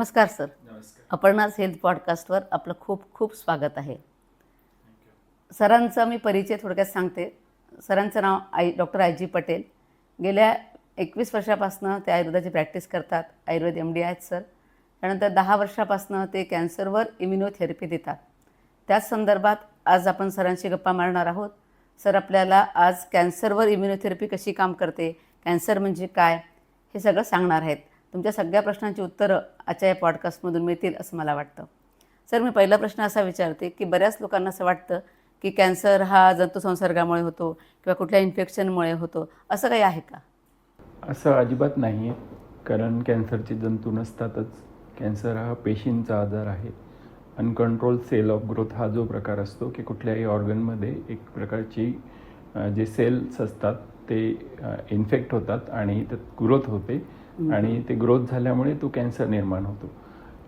नमस्कार सर. नमस्कार. अपर्णाज हेल्थ पॉडकास्टवर आपलं खूप खूप स्वागत आहे. थँक्यू. सरांचा मी परिचय थोडक्यात सांगते. सरांचं नाव डॉक्टर आय जी पटेल. गेल्या 21 वर्षापासून ते आयुर्वेदाची प्रॅक्टिस करतात. आयुर्वेद MD आहेत सर. त्यानंतर 10 वर्षापासून ते कॅन्सरवर इम्युनोथेरपी देतात. त्याच संदर्भात आज आपण सरांशी गप्पा मारणार आहोत. सर आपल्याला आज कॅन्सरवर इम्युनोथेरपी कशी काम करते, कॅन्सर म्हणजे काय, हे सगळं सांगणार आहेत. तुमच्या सगळ्या प्रश्नांची उत्तरं आजच्या या पॉडकास्टमधून मिळतील असं मला वाटतं. सर मी पहिला प्रश्न असा विचारते की बऱ्याच लोकांना असं वाटतं की कॅन्सर हा जंतुसंसर्गामुळे होतो किंवा कुठल्या इन्फेक्शनमुळे होतो, असं काही आहे का? असं अजिबात नाही आहे, कारण कॅन्सरचे जंतू नसतातच. कॅन्सर हा पेशींचा आजार आहे. अनकंट्रोल सेल ऑफ ग्रोथ हा जो प्रकार असतो की कुठल्याही ऑर्गनमध्ये एक प्रकारची जे सेल्स असतात ते इन्फेक्ट होतात आणि त्यात ग्रोथ होते आणि ते ग्रोथ झाल्यामुळे तो कॅन्सर निर्माण होतो.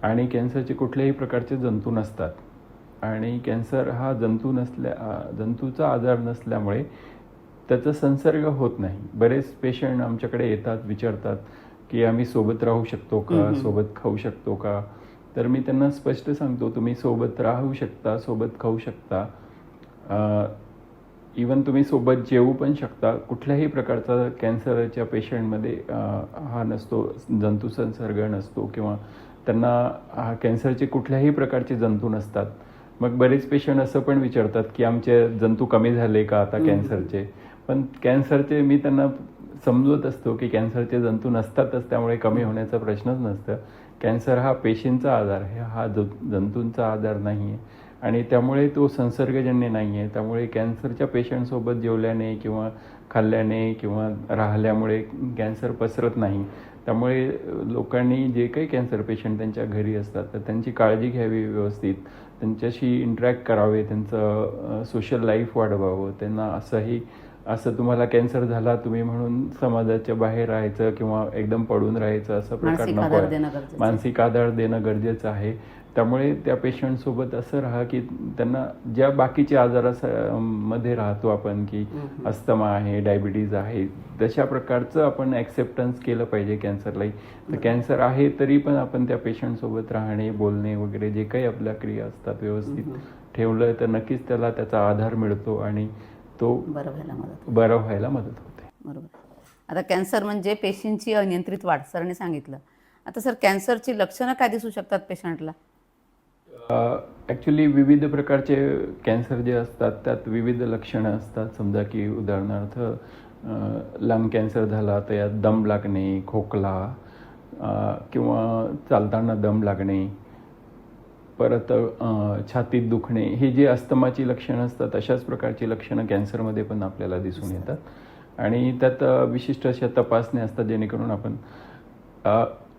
आणि कॅन्सरचे कुठल्याही प्रकारचे जंतू नसतात आणि कॅन्सर हा जंतूचा आजार नसल्यामुळे त्याचा संसर्ग होत नाही. बरेच पेशंट आमच्याकडे येतात, विचारतात की आम्ही सोबत राहू शकतो का, सोबत खाऊ शकतो का. तर मी त्यांना स्पष्ट सांगतो, तुम्ही सोबत राहू शकता, सोबत खाऊ शकता, इवन तुम्ही सोबत जेवू पण शकता. कुठल्याही प्रकारचा कॅन्सरच्या पेशंटमध्ये हा नसतो, जंतू संसर्ग नसतो किंवा त्यांना कॅन्सरचे कुठल्याही प्रकारचे जंतू नसतात. मग बरेच पेशंट असं पण विचारतात की आमचे जंतू कमी झाले का आता कॅन्सरचे. पण कॅन्सरचे मी त्यांना समजवत असतो की कॅन्सरचे जंतू नसतातच, त्यामुळे कमी होण्याचा प्रश्नच नसतं. कॅन्सर हा पेशींचा आजार आहे, हा जंतूंचा आजार नाही आहे आणि त्यामुळे तो संसर्गजन्य नाही आहे. त्यामुळे कॅन्सरच्या पेशंटसोबत जेवल्याने किंवा खाल्ल्याने किंवा राहिल्यामुळे कॅन्सर पसरत नाही. त्यामुळे लोकांनी जे काही कॅन्सर पेशंट त्यांच्या घरी असतात तर त्यांची काळजी घ्यावी व्यवस्थित, त्यांच्याशी इंटरॅक्ट करावे, त्यांचं सोशल लाईफ वाढवावं. त्यांना असं तुम्हाला कॅन्सर झाला तुम्ही म्हणून समाजाच्या बाहेर राहायचं किंवा एकदम पडून राहायचं असं प्रकार नको आहे. मानसिक आधार देणं गरजेचं आहे. त्यामुळे त्या पेशंटसोबत असं राहा की त्यांना ज्या बाकीच्या आजारामध्ये राहतो आपण की अस्थमा आहे, डायबिटीज आहे, तशा प्रकारचं आपण ॲक्सेप्टन्स केलं पाहिजे कॅन्सरलाही. तर कॅन्सर आहे तरी पण आपण त्या पेशंटसोबत राहणे, बोलणे वगैरे जे काही आपल्या क्रिया असतात व्यवस्थित ठेवलं तर नक्कीच त्याला त्याचा आधार मिळतो आणि तो बरं व्हायला मदत होते. बरोबर. आता कॅन्सर म्हणजे पेशींची अनियंत्रित वाढ सरांनी सांगितलं. आता सर कॅन्सरची लक्षणं काय दिसू शकतात पेशंटला? ॲक्च्युली विविध प्रकारचे कॅन्सर जे असतात त्यात विविध लक्षणं असतात. समजा की उदाहरणार्थ लंग कॅन्सर झाला तर यात दम लागणे, खोकला किंवा चालताना दम लागणे, परत छातीत दुखणे, हे जे अस्थमाची लक्षणं असतात अशाच प्रकारची लक्षणं कॅन्सरमध्ये पण आपल्याला दिसून येतात. आणि त्यात विशिष्ट अशा तपासण्या असतात जेणेकरून आपण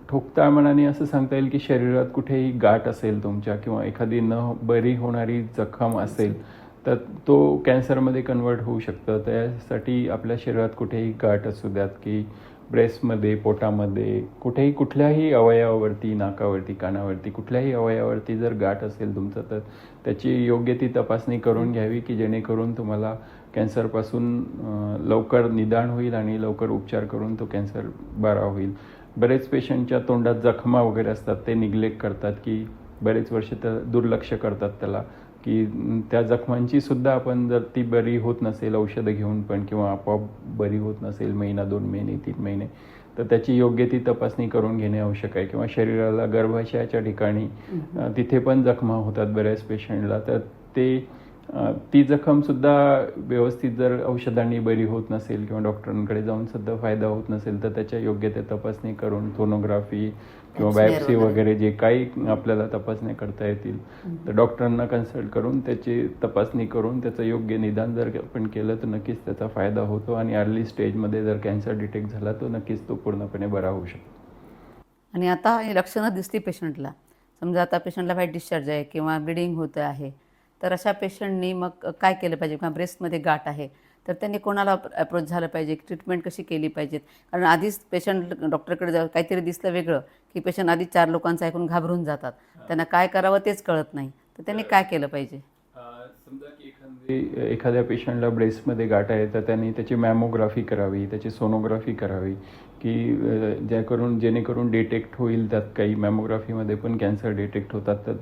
ठोकताळ मनाने असं सांगता येईल की शरीरात कुठेही गाठ असेल तुमच्या किंवा एखादी न बरी होणारी जखम असेल तर तो कॅन्सरमध्ये कन्वर्ट होऊ शकतं. त्यासाठी आपल्या शरीरात कुठेही गाठ असू द्यात की ब्रेस्टमध्ये, पोटामध्ये, कुठल्याही अवयवावरती, नाकावरती, कानावरती, कुठल्याही अवयवावरती जर गाठ असेल तुमचं तर त्याची योग्य ती तपासणी करून घ्यावी की जेणेकरून तुम्हाला कॅन्सरपासून लवकर निदान होईल आणि लवकर उपचार करून तो कॅन्सर बरा होईल. बरेच पेशंटच्या तोंडात जखमा वगैरे असतात, ते निग्लेक्ट करतात की बरेच वर्ष तर दुर्लक्ष करतात त्याला की त्या जखमांची सुद्धा आपण जर ती बरी होत नसेल औषधं घेऊन पण किंवा आपोआप बरी होत नसेल 1 महिना, 2 महिने, 3 महिने, तर त्याची योग्य ती तपासणी करून घेणे आवश्यक आहे. किंवा शरीराला गर्भाशयाच्या ठिकाणी तिथे पण जखमा होतात बऱ्याच पेशंटला, तर ती जखमसुद्धा व्यवस्थित जर औषधांनी बरी होत नसेल किंवा डॉक्टरांकडे जाऊन सुद्धा फायदा होत नसेल तर त्याच्या योग्य ते तपासणी करून सोनोग्राफी किंवा बायोप्सी वगैरे जे काही आपल्याला तपासण्या करता येतील तर डॉक्टरांना कन्सल्ट करून त्याची तपासणी करून त्याचं योग्य निदान जर आपण केलं तर नक्कीच त्याचा फायदा होतो आणि अर्ली स्टेजमध्ये जर कॅन्सर डिटेक्ट झाला तर नक्कीच तो पूर्णपणे बरा होऊ शकतो. आणि आता हे लक्षणं दिसली पेशंटला, समजा आता पेशंटला व्हाईट डिस्चार्ज आहे किंवा ब्लिडिंग होतं आहे, तर अशा पेशंटनी मग काय केलं पाहिजे? किंवा ब्रेस्टमध्ये गाठ आहे तर त्यांनी कोणाला अप्रोच झालं पाहिजे, ट्रीटमेंट कशी केली पाहिजेत? कारण आधीच पेशंट डॉक्टरकडे काहीतरी दिसलं वेगळं की पेशंट आधीच 4 लोकांचं ऐकून घाबरून जातात, त्यांना काय करावं तेच कळत नाही, तर त्यांनी काय केलं पाहिजे? समजा की एखाद्या पेशंटला ब्रेस्टमध्ये गाठ आहे तर त्यांनी त्याची मॅमोग्राफी करावी, त्याची सोनोग्राफी करावी, की जेणेकरून डिटेक्ट होईल. त्यात काही मॅमोग्राफीमध्ये पण कॅन्सर डिटेक्ट होतात. तर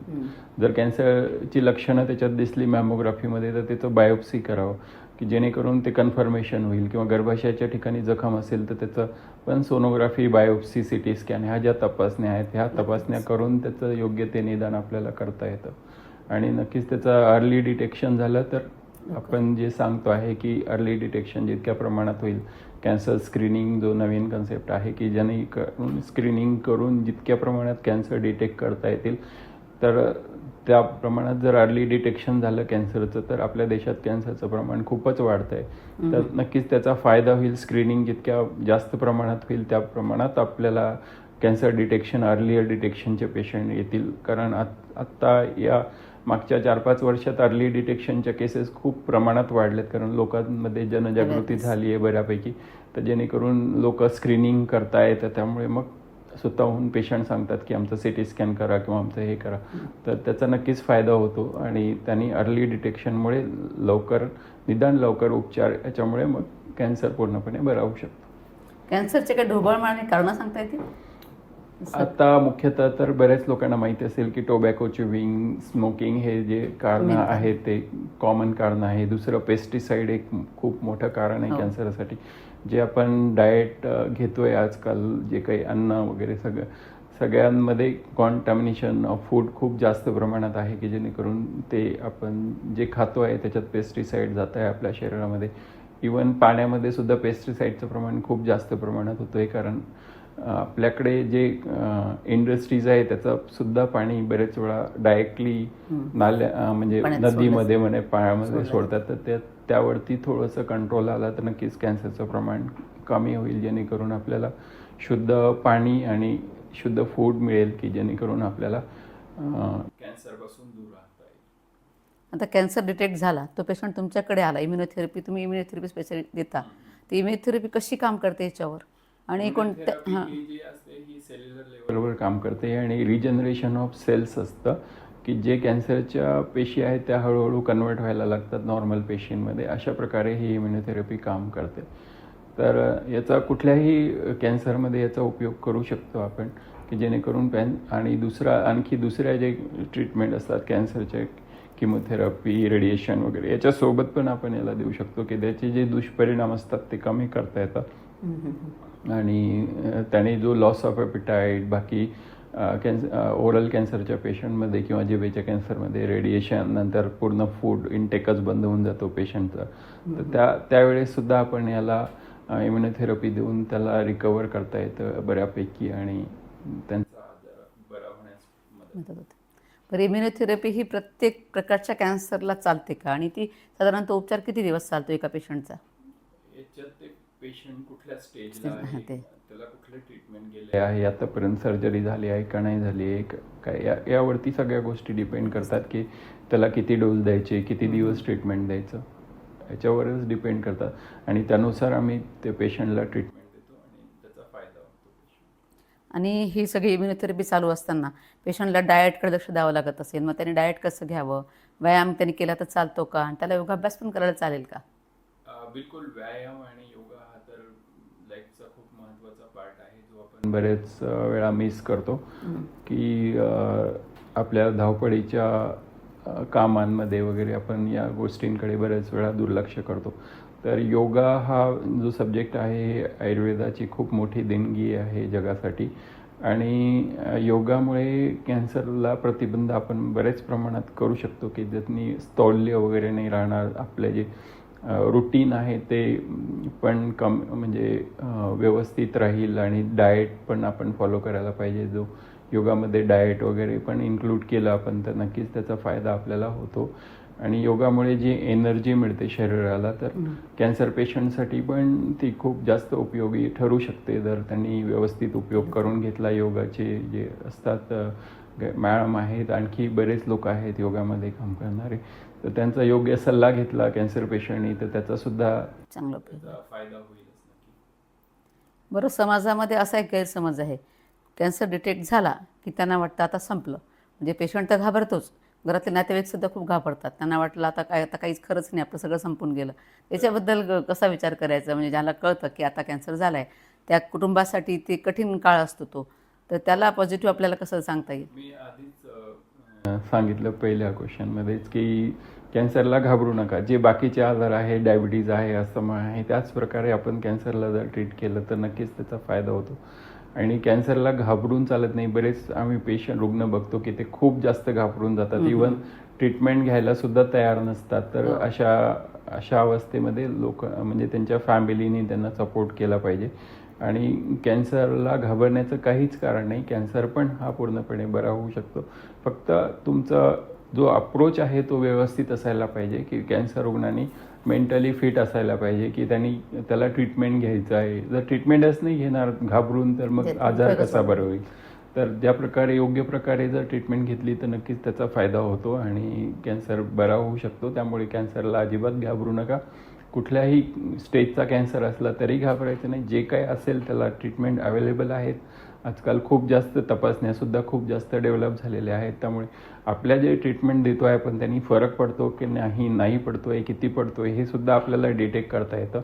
जर कॅन्सरची लक्षणं त्याच्यात दिसली मॅमोग्राफीमध्ये तर त्याचं बायोप्सी करावं, की जेणेकरून ते कन्फर्मेशन होईल. किंवा गर्भाशयाच्या ठिकाणी जखम असेल तर त्याचं पण सोनोग्राफी, बायोप्सी, CT स्कॅन ह्या ज्या तपासण्या आहेत ह्या तपासण्या करून त्याचं योग्य ते निदान आपल्याला करता येतं. आणि नक्कीच त्याचं अर्ली डिटेक्शन झालं तर आपण जे सांगतो आहे की अर्ली डिटेक्शन जितक्या प्रमाणात होईल, कॅन्सर स्क्रीनिंग जो नवीन कन्सेप्ट आहे की जेणेकरून स्क्रीनिंग करून जितक्या प्रमाणात कॅन्सर डिटेक्ट करता येतील तर त्या प्रमाणात जर अर्ली डिटेक्शन झालं कॅन्सरचं तर आपल्या देशात कॅन्सरचं प्रमाण खूपच वाढतं आहे. तर नक्कीच त्याचा फायदा होईल. स्क्रीनिंग जितक्या जास्त प्रमाणात होईल त्या प्रमाणात आपल्याला कॅन्सर डिटेक्शन, अर्लियर डिटेक्शनचे पेशंट येतील. कारण आत्ता या मागच्या 4-5 वर्षात अर्ली डिटेक्शनच्या केसेस खूप प्रमाणात वाढलेत. कारण लोकांमध्ये जनजागृती झाली आहे बऱ्यापैकी. तर जेणेकरून लोक स्क्रीनिंग करतायत. तर त्यामुळे मग स्वतःहून पेशंट सांगतात की आमचं CT स्कॅन करा किंवा आमचं हे करा. तर त्याचा नक्कीच फायदा होतो. आणि त्यांनी अर्ली डिटेक्शनमुळे निदान लवकर उपचार याच्यामुळे मग कॅन्सर पूर्णपणे बरा होऊ शकतो. कॅन्सरचे काही ढोबळमानाने कारणं सांगता येतील? आता मुख्यतः तर बऱ्याच लोकांना माहिती असेल की टोबॅको च्युइंग, स्मोकिंग हे जे कारण आहे ते कॉमन कारण आहे. दुसरं पेस्टिसाइड एक खूप मोठं कारण आहे कॅन्सरसाठी. जे आपण डाएट घेतोय आजकाल, जे काही अन्न वगैरे सगळ्यांमध्ये कॉन्टॅमिनेशन ऑफ फूड खूप जास्त प्रमाणात आहे की जेणेकरून ते आपण जे खातो आहे त्याच्यात पेस्टिसाइड जात आहे आपल्या शरीरामध्ये. इवन पाण्यामध्ये सुद्धा पेस्टिसाइडचं प्रमाण खूप जास्त प्रमाणात होतं आहे. कारण आपल्याकडे जे इंडस्ट्रीज आहे त्याचं सुद्धा पाणी बरेच वेळा डायरेक्टली म्हणजे नदीमध्ये पाण्यामध्ये सोडतात. तर त्यावरती थोडंसं कंट्रोल आला तर नक्कीच कॅन्सरचं प्रमाण कमी होईल. जेणेकरून आपल्याला शुद्ध पाणी आणि शुद्ध फूड मिळेल की जेणेकरून आपल्याला कॅन्सरपासून दूर राहता येईल. आता कॅन्सर डिटेक्ट झाला, तो पेशंट तुमच्याकडे आला, तुम्ही इम्युनोथेरपी स्पेशल देता, ती इम्युनोथेरपी कशी काम करते याच्यावर? आणि कोणत्या जी असते ही सेल्युलर लेवलवर काम करते आणि रिजनरेशन ऑफ सेल्स असतं की जे कॅन्सरच्या पेशी आहेत त्या हळूहळू कन्वर्ट व्हायला लागतात नॉर्मल पेशींमध्ये. अशा प्रकारे ही इम्युनोथेरपी काम करते. तर याचा कुठल्याही कॅन्सरमध्ये याचा उपयोग करू शकतो आपण की जेणेकरून आणि आणखी दुसऱ्या जे ट्रीटमेंट असतात कॅन्सरचे, किमोथेरपी, रेडिएशन वगैरे याच्यासोबत पण आपण याला देऊ शकतो की त्याचे जे दुष्परिणाम असतात ते कमी करता येतात. आणि त्याने जो लॉस ऑफ ॲपिटाईट, बाकी ओरल कॅन्सरच्या पेशंटमध्ये किंवा जिभेच्या कॅन्सरमध्ये रेडिएशन नंतर पूर्ण फूड इनटेकच बंद होऊन जातो पेशंटचा. तर त्यावेळेस सुद्धा आपण याला इम्युनोथेरपी देऊन त्याला रिकवर करता येतं बऱ्यापैकी आणि त्यांचा आजार बरा होण्यास मदत होते. बरं, इम्युनोथेरपी ही प्रत्येक प्रकारच्या कॅन्सरला चालते का? आणि ती साधारणतः उपचार किती दिवस चालतो एका पेशंटचा? याच्यात ते पेशंट कुठल्या स्टेजला आहे, त्याला कुठले ट्रीटमेंट गेले आहे, आतापर्यंत सर्जरी झाली आहे का नाही झाली आहे काय, यावरती सगळ्या गोष्टी डिपेंड करतात की त्याला किती डोस द्यायचे, किती दिवस ट्रीटमेंट द्यायचं, याच्यावरच डिपेंड करतात. आणि त्यानुसार आम्ही त्या पेशंटला ट्रीटमेंट देतो आणि त्याचा फायदा होतो. आणि ही सगळी इम्युनोथेरपी चालू असताना पेशंटला डाएटकडे लक्ष द्यावं लागत असेल. मग त्याने डाएट कसं घ्यावं, व्यायाम त्यांनी केला तर चालतो का, आणि त्याला योगाभ्यास पण करायला चालेल का? बिलकुल. व्यायाम आणि योगा हा तर लाईफचा खूप महत्त्वाचा पार्ट आहे जो आपण बरेच वेळा मिस करतो की आपल्या धावपळीच्या कामांमध्ये वगैरे आपण या गोष्टींकडे बऱ्याच वेळा दुर्लक्ष करतो. तर योगा हा जो सब्जेक्ट आहे हे आयुर्वेदाची खूप मोठी देणगी आहे जगासाठी. आणि योगामुळे कॅन्सरला प्रतिबंध आपण बरेच प्रमाणात करू शकतो की ज्यातनी स्थौल्य वगैरे नाही राहणार. आपले जे रुटीन आहे ते पण म्हणजे व्यवस्थित राहील. आणि डाएट पण आपण फॉलो करायला पाहिजे. जो योगामध्ये डाएट वगैरे पण इन्क्लूड केलं आपण तर नक्कीच त्याचा फायदा आपल्याला होतो. आणि योगामुळे जी एनर्जी मिळते शरीराला तर कॅन्सर पेशंटसाठी पण ती खूप जास्त उपयोगी ठरू शकते जर त्यांनी व्यवस्थित उपयोग करून घेतला. योगाचे जे असतात मॅडम आहेत, आणखी बरेच लोक आहेत योगामध्ये काम करणारे, तर त्यांचा योग्य सल्ला घेतला कॅन्सर पेशंटनी तर त्याचा सुद्धा चांगला फायदा होईलच. बरं, समाजामध्ये असा एक गैरसमज आहे, कॅन्सर डिटेक्ट झाला की त्यांना वाटतं आता संपलं, म्हणजे पेशंट तर घाबरतोच, घरातले नातेवाईकसुद्धा खूप घाबरतात. त्यांना वाटलं आता काहीच खरंच नाही, आपलं सगळं संपून गेलं. त्याच्याबद्दल कसा विचार करायचा? म्हणजे ज्याला कळतं की आता कॅन्सर झाला आहे, त्या कुटुंबासाठी ते कठीण काळ असतो तो. तर त्याला पॉझिटिव्ह आपल्याला कसं सांगता येईल? मी आधीच सांगितलं पहिल्या क्वेश्चनमध्येच की कॅन्सरला घाबरू नका. जे बाकीचे आजार आहे, डायबिटीज आहे, अस्थमा आहे, त्याच प्रकारे आपण कॅन्सरला जर ट्रीट केलं तर नक्कीच त्याचा फायदा होतो. आणि कॅन्सरला घाबरून चालत नाही. बरेच आम्ही रुग्ण बघतो की ते खूप जास्त घाबरून जातात. इवन ट्रीटमेंट घ्यायला सुद्धा तयार नसतात. तर अशा अवस्थेमध्ये लोक म्हणजे त्यांच्या फॅमिलीने त्यांना सपोर्ट केला पाहिजे. आणि कॅन्सरला घाबरण्याचं काहीच कारण नाही. कॅन्सर पण हा पूर्णपणे बरा होऊ शकतो. फक्त तुमचा जो अप्रोच आहे तो व्यवस्थित असायला पाहिजे की कॅन्सर रुग्णांनी मेंटली फिट असायला पाहिजे की त्याला ट्रीटमेंट घ्यायचं आहे. जर ट्रीटमेंटच नाही घेणार घाबरून तर मग आजार कसा बरा होईल? तर ज्या प्रकारे योग्य प्रकारे जर ट्रीटमेंट घेतली तर नक्कीच त्याचा फायदा होतो आणि कॅन्सर बरा होऊ शकतो. त्यामुळे कॅन्सरला अजिबात घाबरू नका. कुठल्याही स्टेजचा कॅन्सर असला तरी घाबरायचं नाही. जे काही असेल त्याला ट्रीटमेंट अवेलेबल आहेत. आजकाल खूप जास्त तपासण्यासुद्धा खूप जास्त डेव्हलप झालेल्या आहेत. त्यामुळे आपल्या जे ट्रीटमेंट देतो आहे पण त्यांनी फरक पडतो की नाही पडतो आहे, किती पडतो आहे हे सुद्धा आपल्याला डिटेक्ट करता येतं.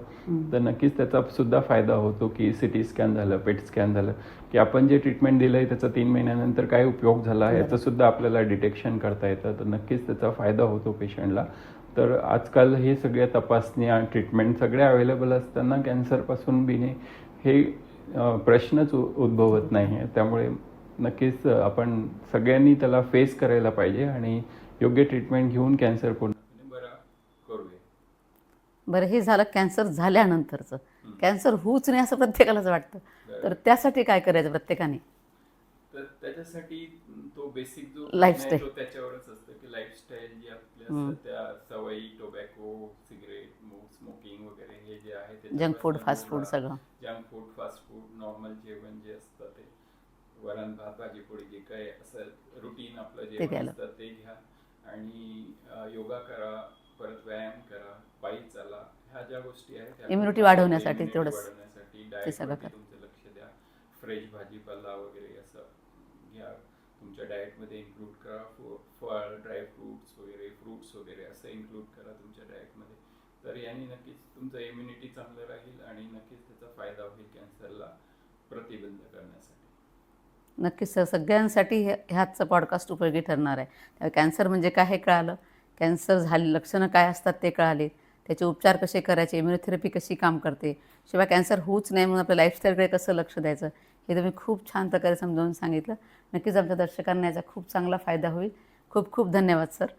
तर नक्कीच त्याचा सुद्धा फायदा होतो की CT स्कॅन झालं, पेट स्कॅन झालं की आपण जे ट्रीटमेंट दिलं आहे त्याचा 3 महिन्यानंतर काय उपयोग झाला याचं सुद्धा आपल्याला डिटेक्शन करता येतं. तर नक्कीच त्याचा फायदा होतो पेशंटला. तर आजकाल हे सगळ्या तपासण्या, ट्रीटमेंट सगळ्या अवेलेबल असताना कॅन्सरपासून बिने हे प्रश्नच उद्भवत नाही आहे. त्यामुळे नक्कीच आपण सगळ्यांनी त्याला फेस करायला पाहिजे आणि योग्य ट्रीटमेंट घेऊन कॅन्सर पूर्णपणे बरा करूया. बरं, हे झालं कॅन्सर झाल्यानंतरचं. कॅन्सर होऊच नाही असं प्रत्येकालाच वाटतं. तर त्यासाठी काय करायचं प्रत्येकाने? तर त्याच्यासाठी तो बेसिक जो लाईफस्टाईल. तो त्याच्यावरच असतं की लाईफस्टाईल जी आपल्या असतात त्या सवयी, टोबॅको, सिगरेट, स्मोकिंग वगैरे हे जे आहे जंक फूड, फास्ट फूड सगळं. Junk food, fast food, normal जेवण जे असतं ते वरण भात भाजी पोळी जे काही असेल रुटीन आपलं जेवण असतं ते घ्या. आणि योगा करा, परत व्यायाम करा, पायी चाला. ह्या ज्या गोष्टी आहेत इम्युनिटी वाढवण्यासाठी तेवढंच ते सगळं डाएटवरती तुमचं लक्ष द्या. फ्रेश भाजीपाला वगैरे असं घ्या. तुमच्या डाएटमध्ये इन्क्लूड करा. फळ, ड्रायफ्रुट्स वगैरे, फ्रुट्स वगैरे असं इन्क्लूड करा तुमच्या डाएटमध्ये. तर याने नक्कीच तुमचं इम्युनिटी चांगलं राहील आणि नक्कीच त्याचा फायदा होईल कॅन्सरला प्रतिबंध करण्यासाठी. नक्कीच सर, सगळ्यांसाठी ह्याचं पॉडकास्ट उपयोगी ठरणार आहे. कॅन्सर म्हणजे काय हे कळालं, कॅन्सर झाले लक्षणं काय असतात ते कळाले, त्याचे उपचार कसे करायचे, इम्युनोथेरपी कशी काम करते, शिवाय कॅन्सर होऊच नाही म्हणून आपल्या लाईफस्टाईलकडे कसं लक्ष द्यायचं, हे तुम्ही खूप छान प्रकारे समजावून सांगितलं. नक्कीच आमच्या दर्शकांना याचा खूप चांगला फायदा होईल. खूप खूप धन्यवाद सर.